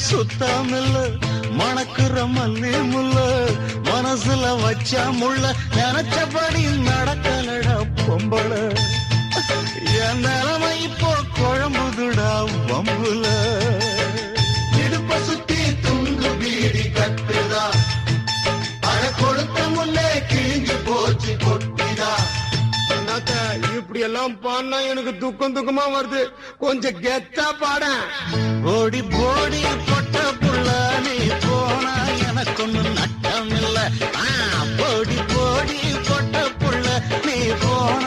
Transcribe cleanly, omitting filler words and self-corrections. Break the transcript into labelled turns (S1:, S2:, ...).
S1: சுத்தமில்ல மணக்குற மல்லி முல்ல மனசுல வச்சா முள்ள நினைச்சபடி நடக்கலடா பொம்பள என் நிலைமை இப்போ குழம்புதுடா வம்புல இடுப்ப சுத்தி துண்டு பீடி கட்டுதா அட கொடுத்த முன்னே கிழிஞ்சு போச்சு கொட்டிதா இப்படி எல்லாம் பாடினா எனக்கு துக்கம் துக்கமா வருது கொஞ்சம் கெத்தா பாட ஓடி போடி பொட்ட புள்ள நீ போனா எனக்கு ஒண்ணு நட்டம் இல்ல போடி போடி பொட்ட புள்ள நீ போன